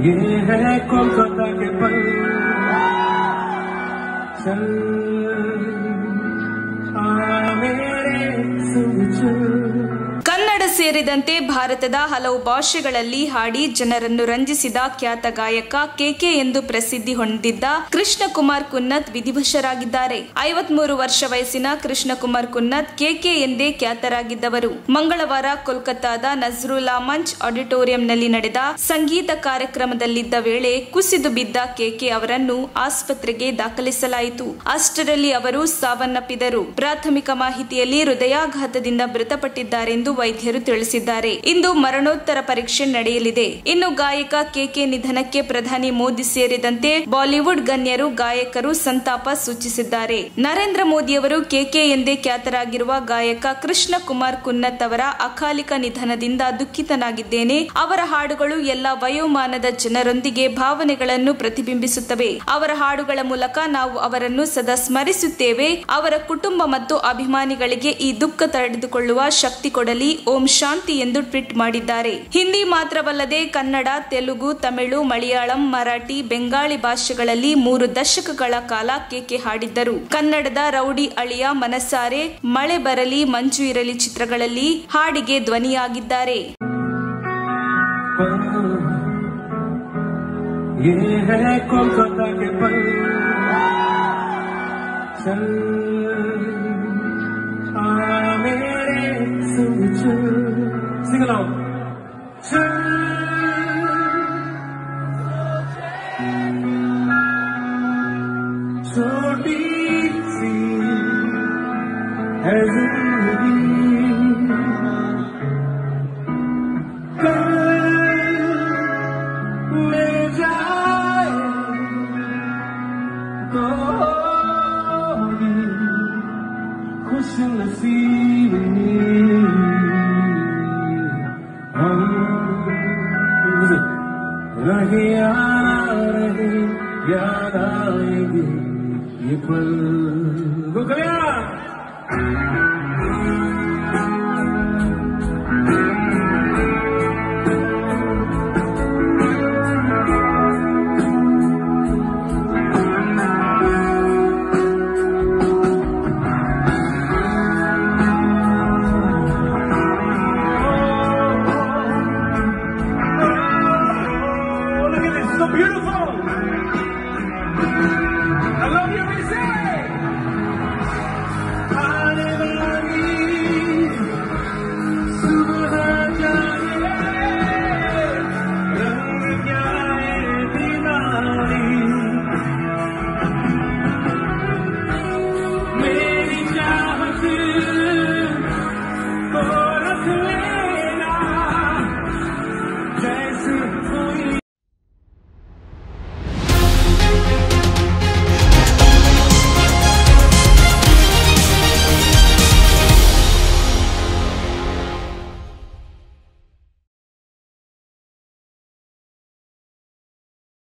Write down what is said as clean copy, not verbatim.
ये है कोलकाता के पल चल मेरे संग चल। ಕನ್ನಡ ಸೇರಿದಂತೆ ಭಾರತದ ಹಲವು ಭಾಷೆಗಳಲ್ಲಿ ಹಾಡಿ ಜನರನ್ನು ರಂಜಿಸಿದ ಖ್ಯಾತ ಗಾಯಕ ಕೆಕೆ ಎಂದು ಪ್ರಸಿದ್ಧಿ ಹೊಂದಿದ್ದ ಕೃಷ್ಣಕುಮಾರ್ ಕುನ್ನತ್ ವಿಧಿವಶರಾಗಿದ್ದಾರೆ. 53 ವರ್ಷ ವಯಸ್ಸಿನ ಕೃಷ್ಣಕುಮಾರ್ ಕುನ್ನತ್ ಕೆಕೆ ಎಂದೇ ಖ್ಯಾತರಾಗಿದ್ದವರು. ಮಂಗಳವಾರ ಕೋಲ್ಕತ್ತಾದ ನಜ್ರುಲ್ಲಾ ಮಂಚ್ ಆಡಿಟೋರಿಯಂನಲ್ಲಿ ನಡೆದ ಸಂಗೀತ ಕಾರ್ಯಕ್ರಮದಲ್ಲಿದ್ದ ವೇಳೆ ಕುಸಿದು ಬಿದ್ದ ಕೆಕೆ ಅವರನ್ನು ಆಸ್ಪತ್ರೆಗೆ ದಾಖಲಿಸಲಾಯಿತು. ಅಷ್ಟರಲ್ಲಿ ಅವರು ಸಾವನ್ನಪ್ಪಿದರು. ಪ್ರಾಥಮಿಕ ಮಾಹಿತಿಯಲ್ಲಿ ಹೃದಯಾಘಾತದಿಂದ ಮೃತಪಟ್ಟಿದ್ದಾರೆಂದು ವೈದ್ಯರು ತಿಳಿಸಿದ್ದಾರೆ. ಇಂದು ಮರಣೋತ್ತರ ಪರೀಕ್ಷೆ ನಡೆಯಲಿದೆ. ಇನ್ನು ಗಾಯಕ ಕೆಕೆ ನಿಧನಕ್ಕೆ ಪ್ರಧಾನಿ ಮೋದಿ ಸೇರಿದಂತೆ ಬಾಲಿವುಡ್ ಗಣ್ಯರು ಗಾಯಕರು ಸಂತಾಪ ಸೂಚಿಸಿದ್ದಾರೆ. ನರೇಂದ್ರ ಮೋದಿಯವರು ಕೆಕೆ ಎಂದೇ ಖ್ಯಾತರಾಗಿರುವ ಗಾಯಕ ಕೃಷ್ಣಕುಮಾರ್ ಕುನ್ನತ್ ಅವರ ಅಕಾಲಿಕ ನಿಧನದಿಂದ ದುಃಖಿತನಾಗಿದ್ದೇನೆ. ಅವರ ಹಾಡುಗಳು ಎಲ್ಲ ವಯೋಮಾನದ ಜನರೊಂದಿಗೆ ಭಾವನೆಗಳನ್ನು ಪ್ರತಿಬಿಂಬಿಸುತ್ತವೆ. ಅವರ ಹಾಡುಗಳ ಮೂಲಕ ನಾವು ಅವರನ್ನು ಸದಾ ಸ್ಮರಿಸುತ್ತೇವೆ. ಅವರ ಕುಟುಂಬ ಮತ್ತು ಅಭಿಮಾನಿಗಳಿಗೆ ಈ ದುಃಖ ತಡೆದುಕೊಳ್ಳುವ ಶಕ್ತಿ ಕೊಡಲಿ, ಓಂ ಶಾಂತಿ ಎಂದು ಟ್ವೀಟ್ ಮಾಡಿದ್ದಾರೆ. ಹಿಂದಿ ಮಾತ್ರವಲ್ಲದೆ ಕನ್ನಡ, ತೆಲುಗು, ತಮಿಳು, ಮಲಯಾಳಂ, ಮರಾಠಿ, ಬೆಂಗಾಳಿ ಭಾಷೆಗಳಲ್ಲಿ 3 ದಶಕಗಳ ಕಾಲ ಕೆಕೆ ಹಾಡಿದ್ದರು. ಕನ್ನಡದ ರೌಡಿ ಅಳಿಯ, ಮನಸಾರೆ, ಮಳೆ ಬರಲಿ, ಮಂಜು ಇರಲಿ ಚಿತ್ರಗಳಲ್ಲಿ ಹಾಡಿಗೆ ಧ್ವನಿಯಾಗಿದ್ದಾರೆ. Sing along. छोटी सी है जिंदगी, कल मिल जाए तो खुश नसीबी रहे याद आएगी ये पल। Beautiful. I love you, Missy. जैसे कोई